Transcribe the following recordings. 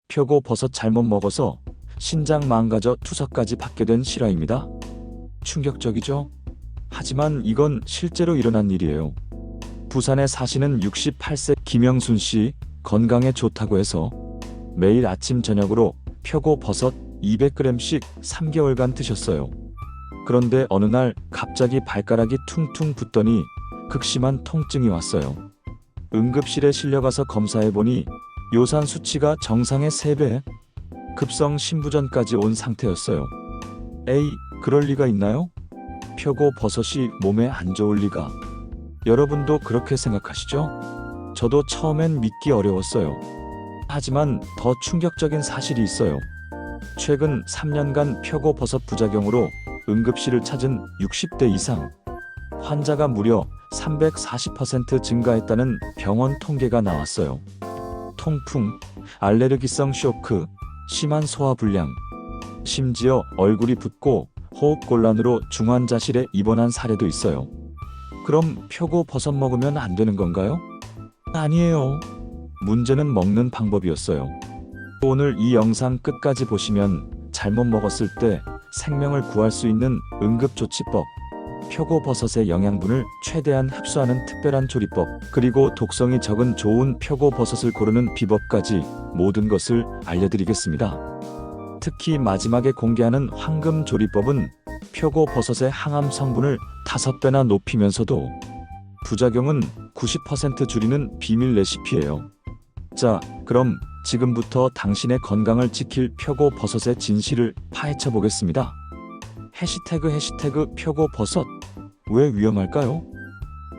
표고버섯 잘못 먹어서 신장 망가져 투석까지 받게 된 실화입니다. 충격적이죠? 하지만 이건 실제로 일어난 일이에요. 부산에 사시는 68세 김영순 씨, 건강에 좋다고 해서 매일 아침 저녁으로 표고버섯 200g씩 3개월간 드셨어요. 그런데 어느 날 갑자기 발가락이 퉁퉁 붓더니 극심한 통증이 왔어요. 응급실에 실려가서 검사해보니 요산 수치가 정상의 3배, 급성 신부전까지 온 상태였어요. 에이, 그럴 리가 있나요? 표고버섯이 몸에 안 좋을 리가. 여러분도 그렇게 생각하시죠? 저도 처음엔 믿기 어려웠어요. 하지만 더 충격적인 사실이 있어요. 최근 3년간 표고버섯 부작용으로 응급실을 찾은 60대 이상 환자가 무려 340% 증가했다는 병원 통계가 나왔어요. 통풍, 알레르기성 쇼크, 심한 소화불량, 심지어 얼굴이 붓고 호흡곤란으로 중환자실에 입원한 사례도 있어요. 그럼 표고버섯 먹으면 안 되는 건가요? 아니에요. 문제는 먹는 방법이었어요. 오늘 이 영상 끝까지 보시면 잘못 먹었을 때 생명을 구할 수 있는 응급조치법, 표고버섯의 영양분을 최대한 흡수하는 특별한 조리법, 그리고 독성이 적은 좋은 표고버섯을 고르는 비법까지 모든 것을 알려드리겠습니다. 특히 마지막에 공개하는 황금 조리법은 표고버섯의 항암 성분을 5배나 높이면서도 부작용은 90% 줄이는 비밀 레시피예요. 자, 그럼 지금부터 당신의 건강을 지킬 표고버섯의 진실을 파헤쳐 보겠습니다. 해시태그 표고버섯. 왜 위험할까요?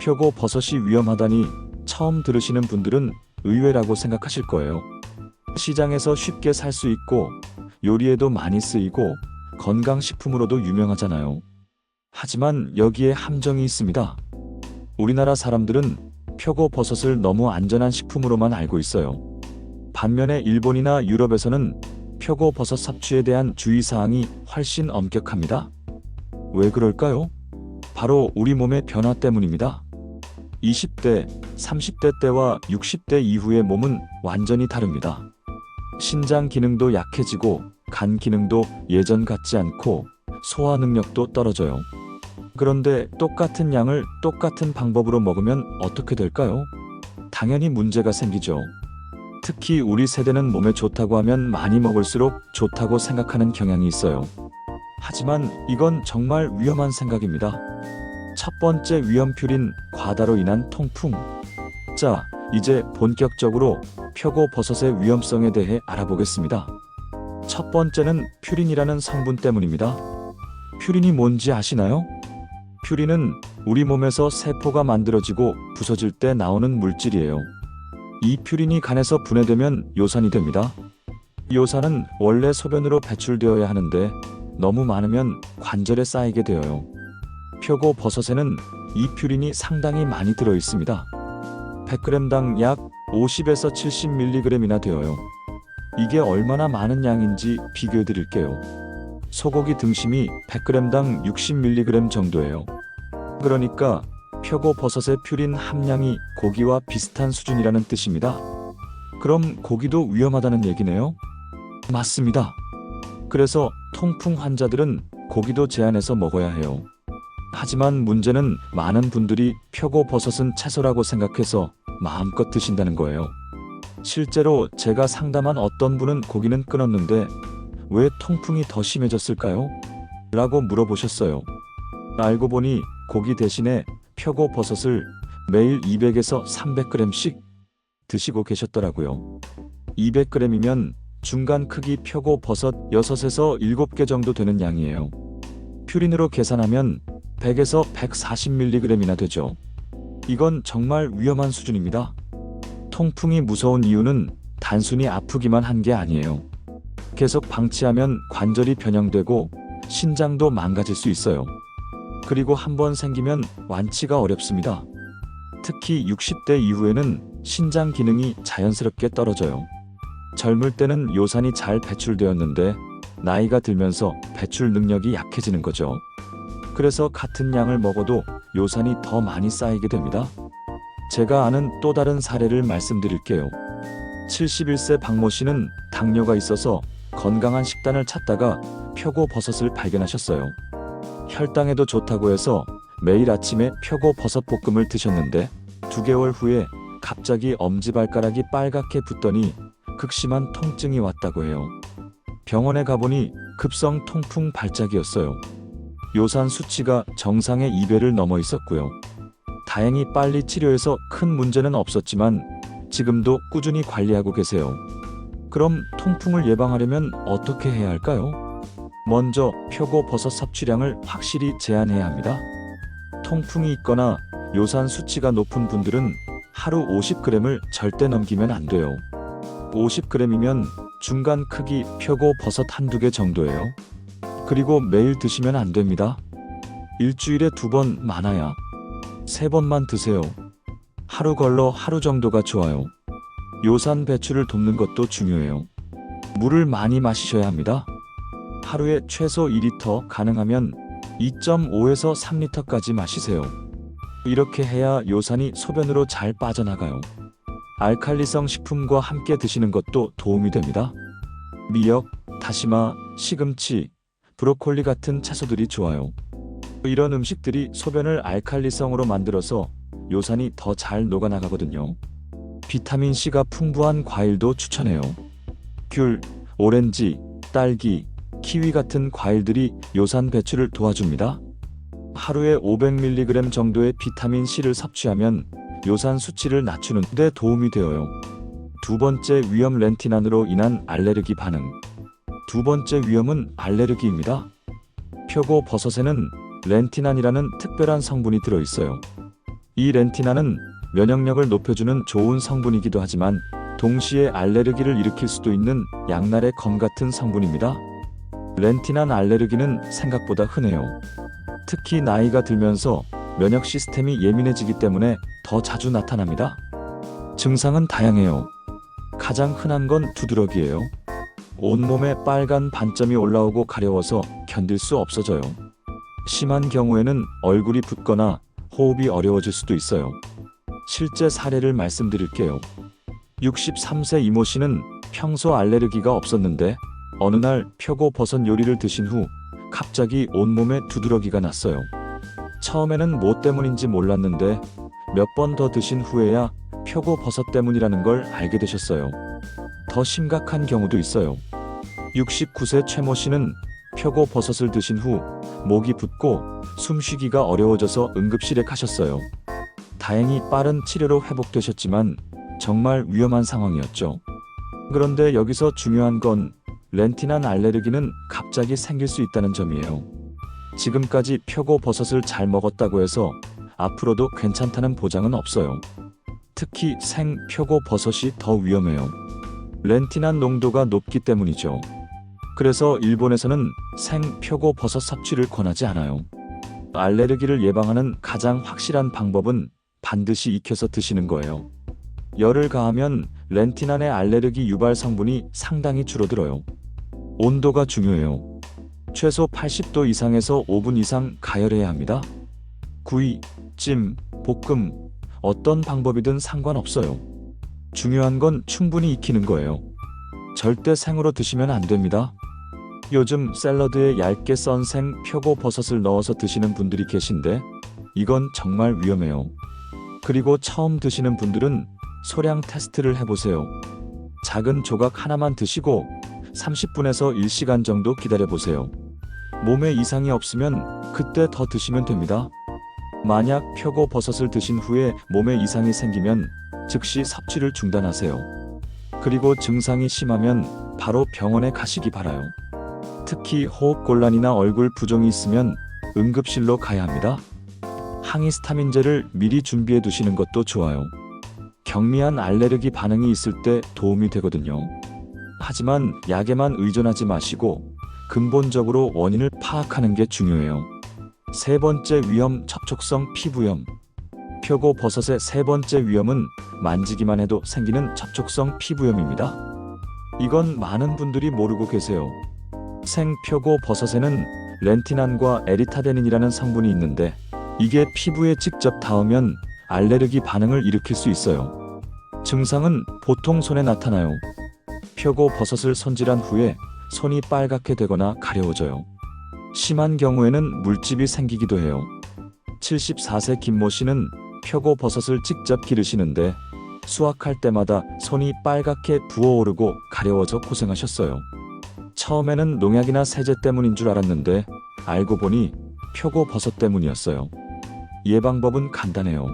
표고버섯이 위험하다니 처음 들으시는 분들은 의외라고 생각하실 거예요. 시장에서 쉽게 살 수 있고 요리에도 많이 쓰이고 건강식품으로도 유명하잖아요. 하지만 여기에 함정이 있습니다. 우리나라 사람들은 표고버섯을 너무 안전한 식품으로만 알고 있어요. 반면에 일본이나 유럽에서는 표고버섯 섭취에 대한 주의사항이 훨씬 엄격합니다. 왜 그럴까요? 바로 우리 몸의 변화 때문입니다. 20대, 30대 때와 60대 이후의 몸은 완전히 다릅니다. 신장 기능도 약해지고 간 기능도 예전 같지 않고 소화 능력도 떨어져요. 그런데 똑같은 양을 똑같은 방법으로 먹으면 어떻게 될까요? 당연히 문제가 생기죠. 특히 우리 세대는 몸에 좋다고 하면 많이 먹을수록 좋다고 생각하는 경향이 있어요. 하지만 이건 정말 위험한 생각입니다. 첫 번째 위험퓨린, 과다로 인한 통풍. 자, 이제 본격적으로 표고버섯의 위험성에 대해 알아보겠습니다. 첫 번째는 퓨린이라는 성분 때문입니다. 퓨린이 뭔지 아시나요? 퓨린은 우리 몸에서 세포가 만들어지고 부서질 때 나오는 물질이에요. 이 퓨린이 간에서 분해되면 요산이 됩니다. 요산은 원래 소변으로 배출되어야 하는데 너무 많으면 관절에 쌓이게 되어요. 표고버섯에는 이 퓨린이 상당히 많이 들어 있습니다. 100g당 약 50에서 70mg이나 되어요. 이게 얼마나 많은 양인지 비교해 드릴게요. 소고기 등심이 100g당 60mg 정도예요. 그러니까 표고버섯의 퓨린 함량이 고기와 비슷한 수준이라는 뜻입니다. 그럼 고기도 위험하다는 얘기네요? 맞습니다. 그래서 통풍 환자들은 고기도 제한해서 먹어야 해요. 하지만 문제는 많은 분들이 표고버섯은 채소라고 생각해서 마음껏 드신다는 거예요. 실제로 제가 상담한 어떤 분은 고기는 끊었는데 왜 통풍이 더 심해졌을까요? 라고 물어보셨어요. 알고 보니 고기 대신에 표고버섯을 매일 200에서 300g씩 드시고 계셨더라고요. 200g이면 중간 크기 표고버섯 6에서 7개 정도 되는 양이에요. 퓨린으로 계산하면 100에서 140mg이나 되죠. 이건 정말 위험한 수준입니다. 통풍이 무서운 이유는 단순히 아프기만 한 게 아니에요. 계속 방치하면 관절이 변형되고 신장도 망가질 수 있어요. 그리고 한번 생기면 완치가 어렵습니다. 특히 60대 이후에는 신장 기능이 자연스럽게 떨어져요. 젊을 때는 요산이 잘 배출되었는데 나이가 들면서 배출 능력이 약해지는 거죠. 그래서 같은 양을 먹어도 요산이 더 많이 쌓이게 됩니다. 제가 아는 또 다른 사례를 말씀드릴게요. 71세 박모 씨는 당뇨가 있어서 건강한 식단을 찾다가 표고버섯을 발견하셨어요. 혈당에도 좋다고 해서 매일 아침에 표고버섯 볶음을 드셨는데 2개월 후에 갑자기 엄지발가락이 빨갛게 붓더니 극심한 통증이 왔다고 해요. 병원에 가보니 급성 통풍 발작이었어요. 요산 수치가 정상의 2배를 넘어 있었고요. 다행히 빨리 치료해서 큰 문제는 없었지만 지금도 꾸준히 관리하고 계세요. 그럼 통풍을 예방하려면 어떻게 해야 할까요? 먼저 표고버섯 섭취량을 확실히 제한해야 합니다. 통풍이 있거나 요산 수치가 높은 분들은 하루 50g을 절대 넘기면 안 돼요. 50g이면 중간 크기 표고버섯 한두 개 정도예요. 그리고 매일 드시면 안 됩니다. 일주일에 2번, 많아야 3번만 드세요. 하루 걸러 하루 정도가 좋아요. 요산 배출을 돕는 것도 중요해요. 물을 많이 마시셔야 합니다. 하루에 최소 2리터, 가능하면 2.5에서 3리터까지 마시세요. 이렇게 해야 요산이 소변으로 잘 빠져나가요. 알칼리성 식품과 함께 드시는 것도 도움이 됩니다. 미역, 다시마, 시금치, 브로콜리 같은 채소들이 좋아요. 이런 음식들이 소변을 알칼리성으로 만들어서 요산이 더 잘 녹아나가거든요. 비타민C가 풍부한 과일도 추천해요. 귤, 오렌지, 딸기, 키위 같은 과일들이 요산 배출을 도와줍니다. 하루에 500mg 정도의 비타민C를 섭취하면 요산 수치를 낮추는 데 도움이 되어요. 두 번째 위험, 렌티난으로 인한 알레르기 반응. 두 번째 위험은 알레르기입니다. 표고버섯에는 렌티난이라는 특별한 성분이 들어있어요. 이 렌티난은 면역력을 높여주는 좋은 성분이기도 하지만 동시에 알레르기를 일으킬 수도 있는 양날의 검 같은 성분입니다. 렌티난 알레르기는 생각보다 흔해요. 특히 나이가 들면서 면역 시스템이 예민해지기 때문에 더 자주 나타납니다. 증상은 다양해요. 가장 흔한 건 두드러기예요. 온몸에 빨간 반점이 올라오고 가려워서 견딜 수 없어져요. 심한 경우에는 얼굴이 붓거나 호흡이 어려워질 수도 있어요. 실제 사례를 말씀드릴게요. 63세 이모 씨는 평소 알레르기가 없었는데 어느 날 표고버섯 요리를 드신 후 갑자기 온몸에 두드러기가 났어요. 처음에는 뭐 때문인지 몰랐는데 몇 번 더 드신 후에야 표고버섯 때문이라는 걸 알게 되셨어요. 더 심각한 경우도 있어요. 69세 최모 씨는 표고버섯을 드신 후 목이 붓고 숨쉬기가 어려워져서 응급실에 가셨어요. 다행히 빠른 치료로 회복되셨지만 정말 위험한 상황이었죠. 그런데 여기서 중요한 건 렌티난 알레르기는 갑자기 생길 수 있다는 점이에요. 지금까지 표고버섯을 잘 먹었다고 해서 앞으로도 괜찮다는 보장은 없어요. 특히 생 표고버섯이 더 위험해요. 렌티난 농도가 높기 때문이죠. 그래서 일본에서는 생 표고버섯 섭취를 권하지 않아요. 알레르기를 예방하는 가장 확실한 방법은 반드시 익혀서 드시는 거예요. 열을 가하면 렌티난의 알레르기 유발 성분이 상당히 줄어들어요. 온도가 중요해요. 최소 80도 이상에서 5분 이상 가열해야 합니다. 구이, 찜, 볶음, 어떤 방법이든 상관없어요. 중요한 건 충분히 익히는 거예요. 절대 생으로 드시면 안 됩니다. 요즘 샐러드에 얇게 썬 생 표고버섯을 넣어서 드시는 분들이 계신데 이건 정말 위험해요. 그리고 처음 드시는 분들은 소량 테스트를 해보세요. 작은 조각 하나만 드시고 30분에서 1시간 정도 기다려보세요. 몸에 이상이 없으면 그때 더 드시면 됩니다. 만약 표고버섯을 드신 후에 몸에 이상이 생기면 즉시 섭취를 중단하세요. 그리고 증상이 심하면 바로 병원에 가시기 바라요. 특히 호흡곤란이나 얼굴 부종이 있으면 응급실로 가야 합니다. 항히스타민제를 미리 준비해 두시는 것도 좋아요. 경미한 알레르기 반응이 있을 때 도움이 되거든요. 하지만 약에만 의존하지 마시고 근본적으로 원인을 파악하는 게 중요해요. 세 번째 위험, 접촉성 피부염. 표고버섯의 세 번째 위험은 만지기만 해도 생기는 접촉성 피부염입니다. 이건 많은 분들이 모르고 계세요. 생 표고버섯에는 렌티난과 에리타데닌이라는 성분이 있는데 이게 피부에 직접 닿으면 알레르기 반응을 일으킬 수 있어요. 증상은 보통 손에 나타나요. 표고버섯을 손질한 후에 손이 빨갛게 되거나 가려워져요. 심한 경우에는 물집이 생기기도 해요. 74세 김모 씨는 표고버섯을 직접 기르시는데 수확할 때마다 손이 빨갛게 부어오르고 가려워져 고생하셨어요. 처음에는 농약이나 세제 때문인 줄 알았는데 알고 보니 표고버섯 때문이었어요. 예방법은 간단해요.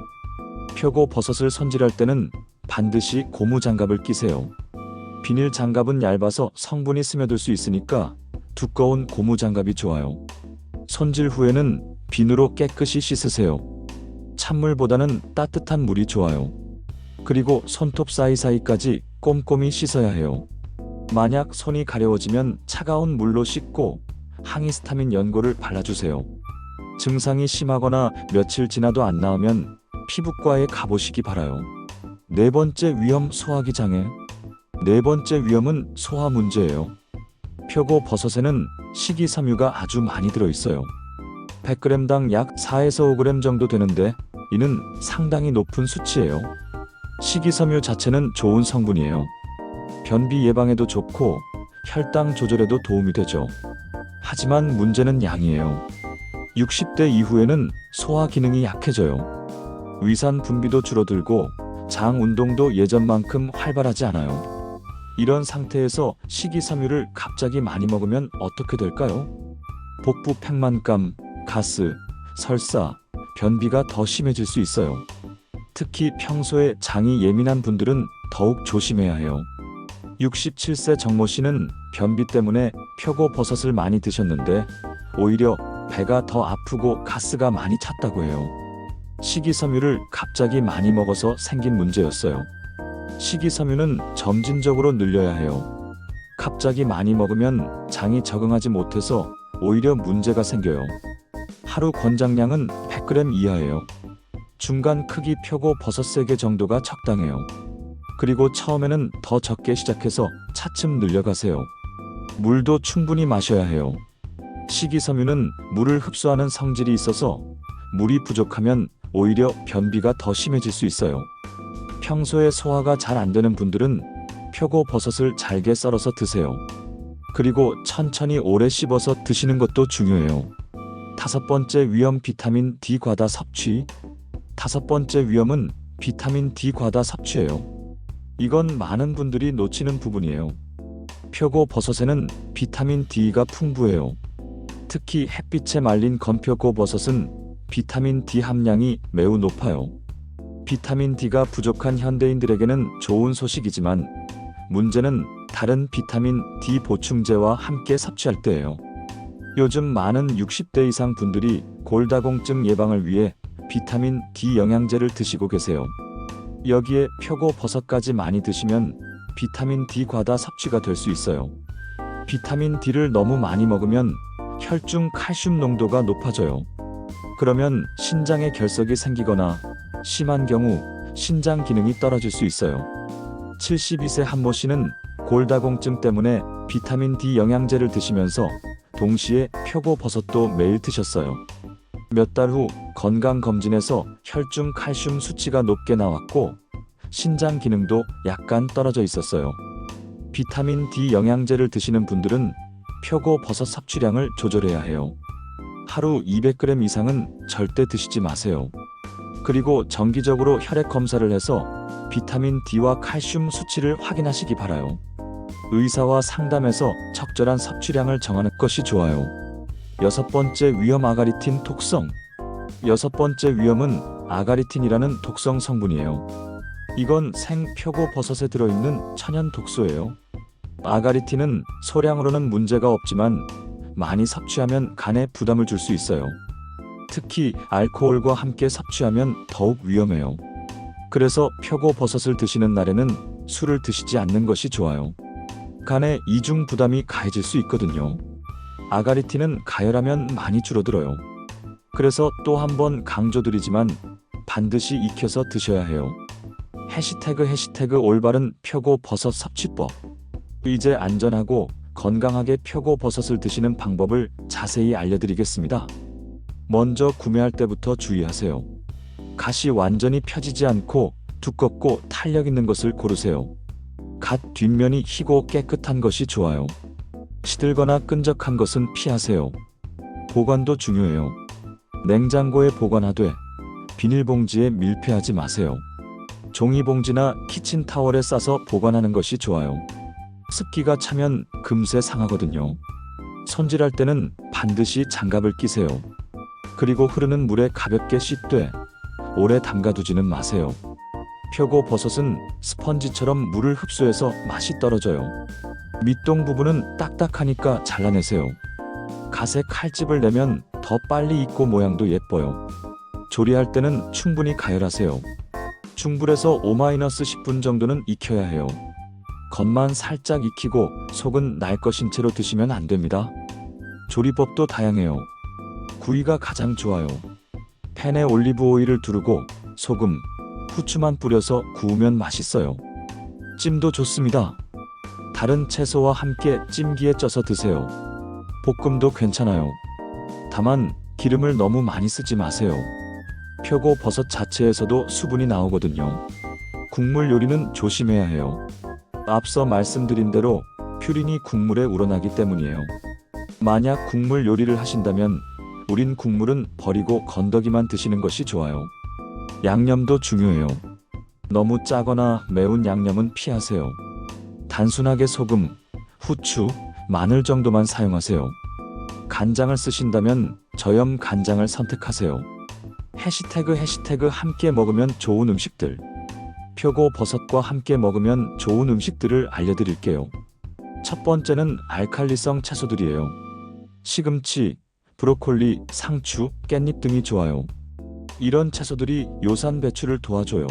표고버섯을 손질할 때는 반드시 고무장갑을 끼세요. 비닐 장갑은 얇아서 성분이 스며들 수 있으니까 두꺼운 고무장갑이 좋아요. 손질 후에는 비누로 깨끗이 씻으세요. 찬물보다는 따뜻한 물이 좋아요. 그리고 손톱 사이사이까지 꼼꼼히 씻어야 해요. 만약 손이 가려워지면 차가운 물로 씻고 항히스타민 연고를 발라주세요. 증상이 심하거나 며칠 지나도 안 나으면 피부과에 가보시기 바라요. 네 번째 위험, 소화기 장애. 네 번째 위험은 소화 문제예요. 표고버섯에는 식이섬유가 아주 많이 들어있어요. 100g당 약 4에서 5g 정도 되는데 이는 상당히 높은 수치예요. 식이섬유 자체는 좋은 성분이에요. 변비 예방에도 좋고 혈당 조절에도 도움이 되죠. 하지만 문제는 양이에요. 60대 이후에는 소화 기능이 약해져요. 위산 분비도 줄어들고 장 운동도 예전만큼 활발하지 않아요. 이런 상태에서 식이섬유를 갑자기 많이 먹으면 어떻게 될까요? 복부 팽만감, 가스, 설사, 변비가 더 심해질 수 있어요. 특히 평소에 장이 예민한 분들은 더욱 조심해야 해요. 67세 정모 씨는 변비 때문에 표고버섯을 많이 드셨는데 오히려 배가 더 아프고 가스가 많이 찼다고 해요. 식이섬유를 갑자기 많이 먹어서 생긴 문제였어요. 식이섬유는 점진적으로 늘려야 해요. 갑자기 많이 먹으면 장이 적응하지 못해서 오히려 문제가 생겨요. 하루 권장량은 100g 이하예요. 중간 크기 표고버섯 3개 정도가 적당해요. 그리고 처음에는 더 적게 시작해서 차츰 늘려가세요. 물도 충분히 마셔야 해요. 식이섬유는 물을 흡수하는 성질이 있어서 물이 부족하면 오히려 변비가 더 심해질 수 있어요. 평소에 소화가 잘 안 되는 분들은 표고버섯을 잘게 썰어서 드세요. 그리고 천천히 오래 씹어서 드시는 것도 중요해요. 다섯 번째 위험, 비타민 D 과다 섭취. 다섯 번째 위험은 비타민 D 과다 섭취예요. 이건 많은 분들이 놓치는 부분이에요. 표고버섯에는 비타민 D가 풍부해요. 특히 햇빛에 말린 건표고버섯은 비타민 D 함량이 매우 높아요. 비타민 D가 부족한 현대인들에게는 좋은 소식이지만 문제는 다른 비타민 D 보충제와 함께 섭취할 때예요. 요즘 많은 60대 이상 분들이 골다공증 예방을 위해 비타민 D 영양제를 드시고 계세요. 여기에 표고버섯까지 많이 드시면 비타민 D 과다 섭취가 될 수 있어요. 비타민 D를 너무 많이 먹으면 혈중 칼슘 농도가 높아져요. 그러면 신장에 결석이 생기거나 심한 경우 신장 기능이 떨어질 수 있어요. 72세 한모 씨는 골다공증 때문에 비타민 D 영양제를 드시면서 동시에 표고버섯도 매일 드셨어요. 몇 달 후 건강검진에서 혈중 칼슘 수치가 높게 나왔고 신장 기능도 약간 떨어져 있었어요. 비타민 D 영양제를 드시는 분들은 표고버섯 섭취량을 조절해야 해요. 하루 200g 이상은 절대 드시지 마세요. 그리고 정기적으로 혈액 검사를 해서 비타민 D와 칼슘 수치를 확인하시기 바라요. 의사와 상담해서 적절한 섭취량을 정하는 것이 좋아요. 여섯 번째 위험, 아가리틴 독성. 여섯 번째 위험은 아가리틴이라는 독성 성분이에요. 이건 생 표고버섯에 들어있는 천연 독소예요. 아가리틴은 소량으로는 문제가 없지만 많이 섭취하면 간에 부담을 줄 수 있어요. 특히 알코올과 함께 섭취하면 더욱 위험해요. 그래서 표고버섯을 드시는 날에는 술을 드시지 않는 것이 좋아요. 간에 이중 부담이 가해질 수 있거든요. 아가리틴은 가열하면 많이 줄어들어요. 그래서 또 한 번 강조드리지만 반드시 익혀서 드셔야 해요. 해시태그 올바른 표고버섯 섭취법. 이제 안전하고 건강하게 표고버섯을 드시는 방법을 자세히 알려드리겠습니다. 먼저 구매할 때부터 주의하세요. 갓이 완전히 펴지지 않고 두껍고 탄력 있는 것을 고르세요. 갓 뒷면이 희고 깨끗한 것이 좋아요. 시들거나 끈적한 것은 피하세요. 보관도 중요해요. 냉장고에 보관하되 비닐봉지에 밀폐하지 마세요. 종이봉지나 키친타월에 싸서 보관하는 것이 좋아요. 습기가 차면 금세 상하거든요. 손질할 때는 반드시 장갑을 끼세요. 그리고 흐르는 물에 가볍게 씻되 오래 담가두지는 마세요. 표고버섯은 스펀지처럼 물을 흡수해서 맛이 떨어져요. 밑동 부분은 딱딱하니까 잘라내세요. 갓에 칼집을 내면 더 빨리 익고 모양도 예뻐요. 조리할 때는 충분히 가열하세요. 중불에서 5-10분 정도는 익혀야 해요. 겉만 살짝 익히고 속은 날 것인 채로 드시면 안 됩니다. 조리법도 다양해요. 구이가 가장 좋아요. 팬에 올리브 오일을 두르고 소금, 후추만 뿌려서 구우면 맛있어요. 찜도 좋습니다. 다른 채소와 함께 찜기에 쪄서 드세요. 볶음도 괜찮아요. 다만 기름을 너무 많이 쓰지 마세요. 표고버섯 자체에서도 수분이 나오거든요. 국물 요리는 조심해야 해요. 앞서 말씀드린 대로 퓨린이 국물에 우러나기 때문이에요. 만약 국물 요리를 하신다면 우린 국물은 버리고 건더기만 드시는 것이 좋아요. 양념도 중요해요. 너무 짜거나 매운 양념은 피하세요. 단순하게 소금, 후추, 마늘 정도만 사용하세요. 간장을 쓰신다면 저염 간장을 선택하세요. 해시태그 함께 먹으면 좋은 음식들. 표고버섯과 함께 먹으면 좋은 음식들을 알려드릴게요. 첫 번째는 알칼리성 채소들이에요. 시금치, 브로콜리, 상추, 깻잎 등이 좋아요. 이런 채소들이 요산 배출을 도와줘요.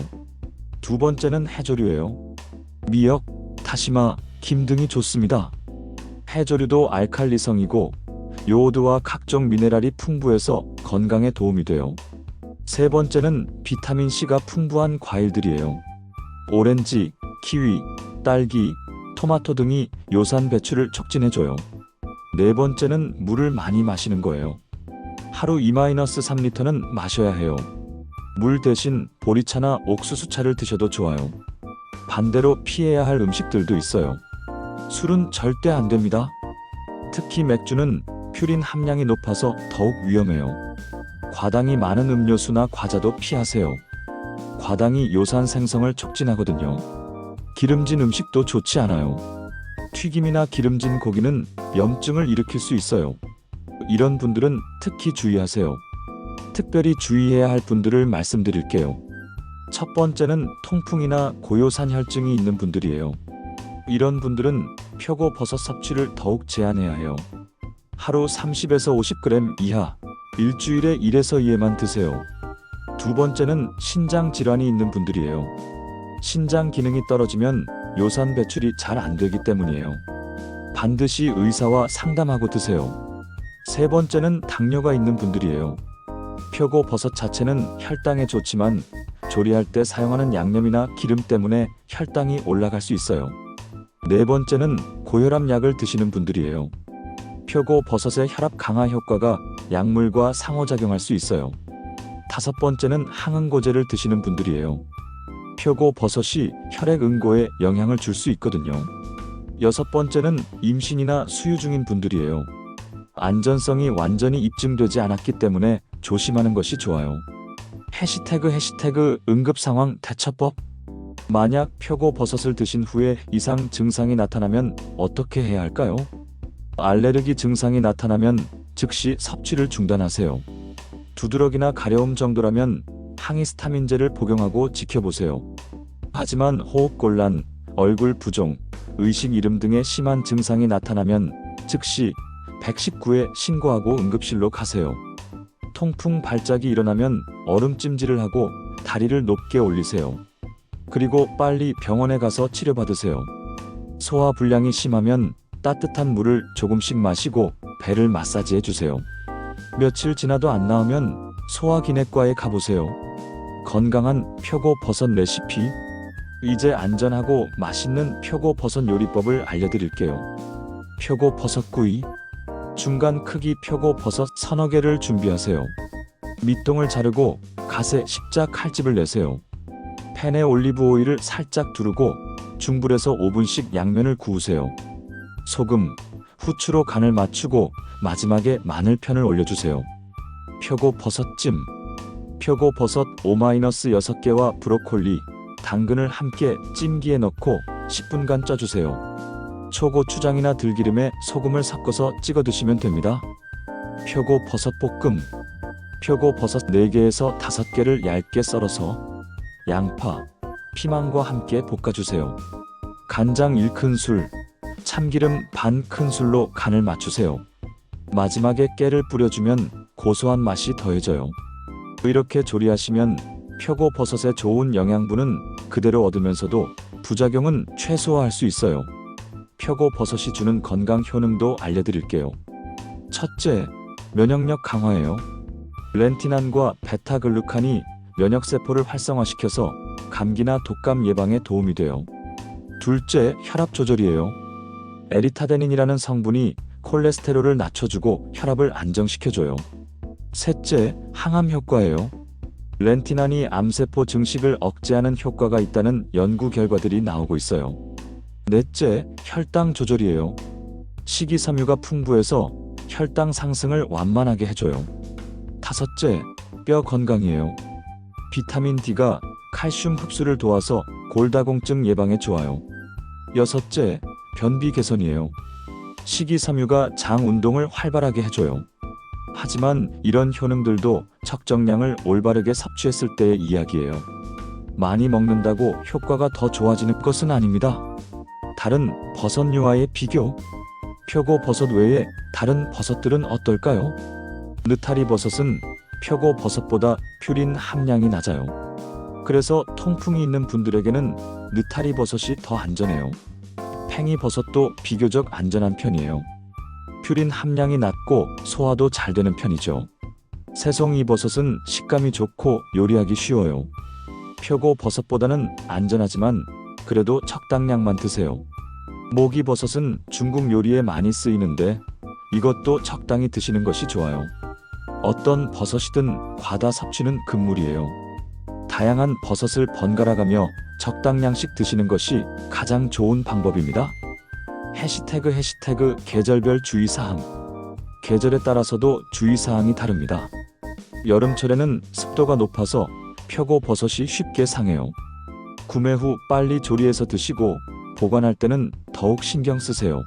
두 번째는 해조류예요. 미역, 다시마, 김 등이 좋습니다. 해조류도 알칼리성이고 요오드와 각종 미네랄이 풍부해서 건강에 도움이 돼요. 세 번째는 비타민C가 풍부한 과일들이에요. 오렌지, 키위, 딸기, 토마토 등이 요산 배출을 촉진해줘요. 네 번째는 물을 많이 마시는 거예요. 하루 2-3리터는 마셔야 해요. 물 대신 보리차나 옥수수차를 드셔도 좋아요. 반대로 피해야 할 음식들도 있어요. 술은 절대 안 됩니다. 특히 맥주는 퓨린 함량이 높아서 더욱 위험해요. 과당이 많은 음료수나 과자도 피하세요. 과당이 요산 생성을 촉진하거든요. 기름진 음식도 좋지 않아요. 튀김이나 기름진 고기는 염증을 일으킬 수 있어요. 이런 분들은 특히 주의하세요. 특별히 주의해야 할 분들을 말씀드릴게요. 첫 번째는 통풍이나 고요산 혈증이 있는 분들이에요. 이런 분들은 표고버섯 섭취를 더욱 제한해야 해요. 하루 30에서 50g 이하, 일주일에 1에서 2회만 드세요. 두 번째는 신장 질환이 있는 분들이에요. 신장 기능이 떨어지면 요산 배출이 잘 안 되기 때문이에요. 반드시 의사와 상담하고 드세요. 세 번째는 당뇨가 있는 분들이에요. 표고버섯 자체는 혈당에 좋지만 조리할 때 사용하는 양념이나 기름 때문에 혈당이 올라갈 수 있어요. 네 번째는 고혈압 약을 드시는 분들이에요. 표고버섯의 혈압 강화 효과가 약물과 상호작용할 수 있어요. 다섯 번째는 항응고제를 드시는 분들이에요. 표고버섯이 혈액 응고에 영향을 줄 수 있거든요. 여섯 번째는 임신이나 수유 중인 분들이에요. 안전성이 완전히 입증되지 않았기 때문에 조심하는 것이 좋아요. 해시태그 응급상황 대처법. 만약 표고버섯을 드신 후에 이상 증상이 나타나면 어떻게 해야 할까요? 알레르기 증상이 나타나면 즉시 섭취를 중단하세요. 두드러기나 가려움 정도라면 항히스타민제를 복용하고 지켜보세요. 하지만 호흡곤란, 얼굴 부종, 의식 잃음 등의 심한 증상이 나타나면 즉시 119에 신고하고 응급실로 가세요. 통풍 발작이 일어나면 얼음찜질을 하고 다리를 높게 올리세요. 그리고 빨리 병원에 가서 치료받으세요. 소화 불량이 심하면 따뜻한 물을 조금씩 마시고 배를 마사지해 주세요. 며칠 지나도 안 나으면 소화기내과에 가보세요. 건강한 표고버섯 레시피. 이제 안전하고 맛있는 표고버섯 요리법을 알려드릴게요. 표고버섯구이. 중간 크기 표고버섯 서너 개를 준비하세요. 밑동을 자르고 갓에 십자 칼집을 내세요. 팬에 올리브 오일을 살짝 두르고 중불에서 5분씩 양면을 구우세요. 소금, 후추로 간을 맞추고 마지막에 마늘편을 올려주세요. 표고버섯찜. 표고버섯 5-6개와 브로콜리, 당근을 함께 찜기에 넣고 10분간 쪄주세요. 초고추장이나 들기름에 소금을 섞어서 찍어 드시면 됩니다. 표고버섯볶음. 표고버섯 4개에서 5개를 얇게 썰어서 양파, 피망과 함께 볶아주세요. 간장 1큰술, 참기름 반 큰술로 간을 맞추세요. 마지막에 깨를 뿌려주면 고소한 맛이 더해져요. 이렇게 조리하시면 표고버섯의 좋은 영양분은 그대로 얻으면서도 부작용은 최소화할 수 있어요. 표고버섯이 주는 건강 효능도 알려드릴게요. 첫째, 면역력 강화예요. 렌티난과 베타글루칸이 면역세포를 활성화시켜서 감기나 독감 예방에 도움이 돼요. 둘째, 혈압 조절이에요. 에리타데닌이라는 성분이 콜레스테롤을 낮춰주고 혈압을 안정시켜줘요. 셋째, 항암 효과예요. 렌티난이 암세포 증식을 억제하는 효과가 있다는 연구 결과들이 나오고 있어요. 넷째, 혈당 조절이에요. 식이섬유가 풍부해서 혈당 상승을 완만하게 해줘요. 다섯째, 뼈 건강이에요. 비타민 D가 칼슘 흡수를 도와서 골다공증 예방에 좋아요. 여섯째, 변비 개선이에요. 식이섬유가 장 운동을 활발하게 해줘요. 하지만 이런 효능들도 적정량을 올바르게 섭취했을 때의 이야기예요. 많이 먹는다고 효과가 더 좋아지는 것은 아닙니다. 다른 버섯류와의 비교. 표고버섯 외에 다른 버섯들은 어떨까요? 느타리 버섯은 표고버섯보다 퓨린 함량이 낮아요. 그래서 통풍이 있는 분들에게는 느타리 버섯이 더 안전해요. 팽이버섯도 비교적 안전한 편이에요. 퓨린 함량이 낮고 소화도 잘 되는 편이죠. 새송이버섯은 식감이 좋고 요리하기 쉬워요. 표고버섯보다는 안전하지만 그래도 적당량만 드세요. 모기버섯은 중국 요리에 많이 쓰이는데 이것도 적당히 드시는 것이 좋아요. 어떤 버섯이든 과다 섭취는 금물이에요. 다양한 버섯을 번갈아가며 적당량씩 드시는 것이 가장 좋은 방법입니다. 해시태그 계절별 주의사항. 계절에 따라서도 주의사항이 다릅니다. 여름철에는 습도가 높아서 표고버섯이 쉽게 상해요. 구매 후 빨리 조리해서 드시고 보관할 때는 더욱 신경 쓰세요.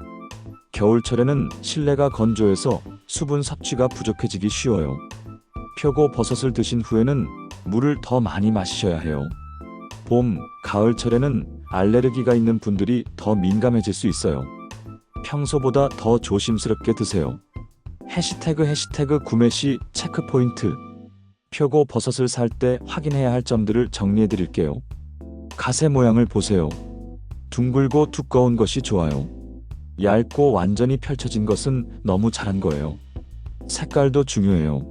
겨울철에는 실내가 건조해서 수분 섭취가 부족해지기 쉬워요. 표고버섯을 드신 후에는 물을 더 많이 마시셔야 해요. 봄, 가을철에는 알레르기가 있는 분들이 더 민감해질 수 있어요. 평소보다 더 조심스럽게 드세요. 해시태그 구매 시 체크포인트. 표고버섯을 살 때 확인해야 할 점들을 정리해 드릴게요. 가세 모양을 보세요. 둥글고 두꺼운 것이 좋아요. 얇고 완전히 펼쳐진 것은 너무 자란 거예요. 색깔도 중요해요.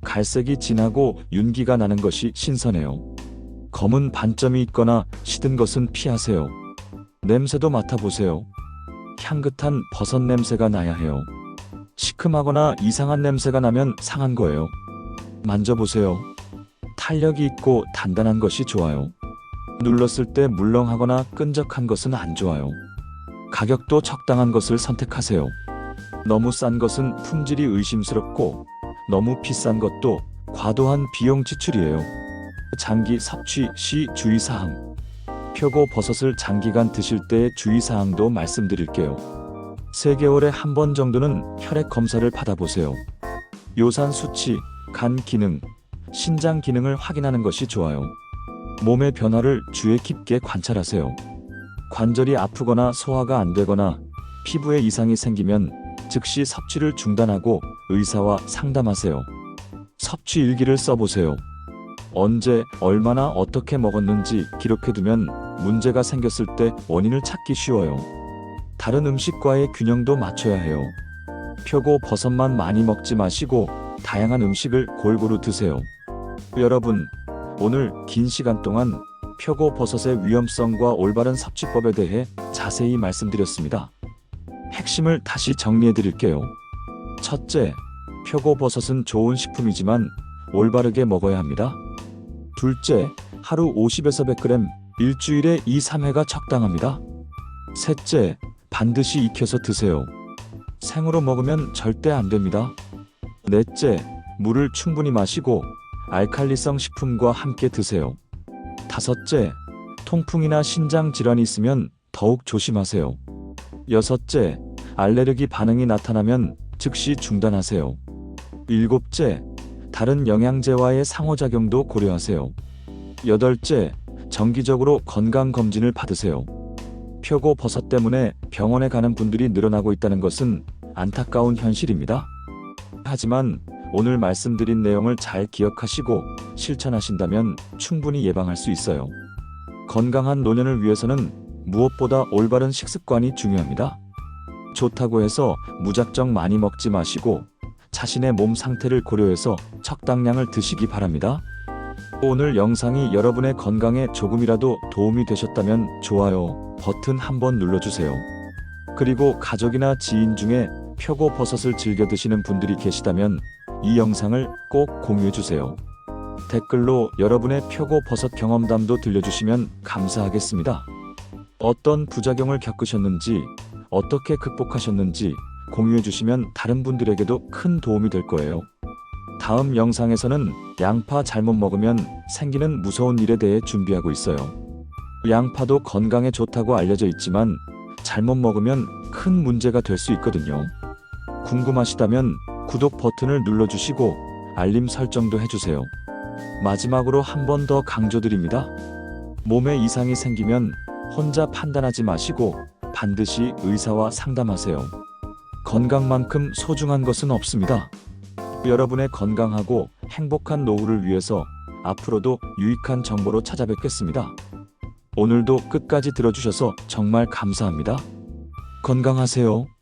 갈색이 진하고 윤기가 나는 것이 신선해요. 검은 반점이 있거나 시든 것은 피하세요. 냄새도 맡아보세요. 향긋한 버섯 냄새가 나야 해요. 시큼하거나 이상한 냄새가 나면 상한 거예요. 만져보세요. 탄력이 있고 단단한 것이 좋아요. 눌렀을 때 물렁하거나 끈적한 것은 안 좋아요. 가격도 적당한 것을 선택하세요. 너무 싼 것은 품질이 의심스럽고 너무 비싼 것도 과도한 비용 지출이에요. 장기 섭취 시 주의사항. 표고버섯을 장기간 드실 때의 주의사항도 말씀드릴게요. 3개월에 한 번 정도는 혈액 검사를 받아보세요. 요산 수치, 간 기능, 신장 기능을 확인하는 것이 좋아요. 몸의 변화를 주의 깊게 관찰하세요. 관절이 아프거나 소화가 안 되거나 피부에 이상이 생기면 즉시 섭취를 중단하고 의사와 상담하세요. 섭취 일기를 써보세요. 언제, 얼마나 어떻게 먹었는지 기록해두면 문제가 생겼을 때 원인을 찾기 쉬워요. 다른 음식과의 균형도 맞춰야 해요. 표고버섯만 많이 먹지 마시고 다양한 음식을 골고루 드세요. 여러분, 오늘 긴 시간 동안 표고버섯의 위험성과 올바른 섭취법에 대해 자세히 말씀드렸습니다. 핵심을 다시 정리해 드릴게요. 첫째, 표고버섯은 좋은 식품이지만 올바르게 먹어야 합니다. 둘째, 하루 50에서 100g, 일주일에 2, 3회가 적당합니다. 셋째, 반드시 익혀서 드세요. 생으로 먹으면 절대 안 됩니다. 넷째, 물을 충분히 마시고 알칼리성 식품과 함께 드세요. 다섯째, 통풍이나 신장 질환이 있으면 더욱 조심하세요. 여섯째, 알레르기 반응이 나타나면 즉시 중단하세요. 일곱째, 다른 영양제와의 상호작용도 고려하세요. 여덟째, 정기적으로 건강검진을 받으세요. 표고버섯 때문에 병원에 가는 분들이 늘어나고 있다는 것은 안타까운 현실입니다. 하지만 오늘 말씀드린 내용을 잘 기억하시고 실천하신다면 충분히 예방할 수 있어요. 건강한 노년을 위해서는 무엇보다 올바른 식습관이 중요합니다. 좋다고 해서 무작정 많이 먹지 마시고 자신의 몸 상태를 고려해서 적당량을 드시기 바랍니다. 오늘 영상이 여러분의 건강에 조금이라도 도움이 되셨다면 좋아요 버튼 한번 눌러주세요. 그리고 가족이나 지인 중에 표고버섯을 즐겨 드시는 분들이 계시다면 이 영상을 꼭 공유해주세요. 댓글로 여러분의 표고버섯 경험담도 들려주시면 감사하겠습니다. 어떤 부작용을 겪으셨는지, 어떻게 극복하셨는지 공유해주시면 다른 분들에게도 큰 도움이 될 거예요. 다음 영상에서는 양파 잘못 먹으면 생기는 무서운 일에 대해 준비하고 있어요. 양파도 건강에 좋다고 알려져 있지만 잘못 먹으면 큰 문제가 될 수 있거든요. 궁금하시다면 구독 버튼을 눌러주시고 알림 설정도 해주세요. 마지막으로 한 번 더 강조드립니다. 몸에 이상이 생기면 혼자 판단하지 마시고 반드시 의사와 상담하세요. 건강만큼 소중한 것은 없습니다. 여러분의 건강하고 행복한 노후를 위해서 앞으로도 유익한 정보로 찾아뵙겠습니다. 오늘도 끝까지 들어주셔서 정말 감사합니다. 건강하세요.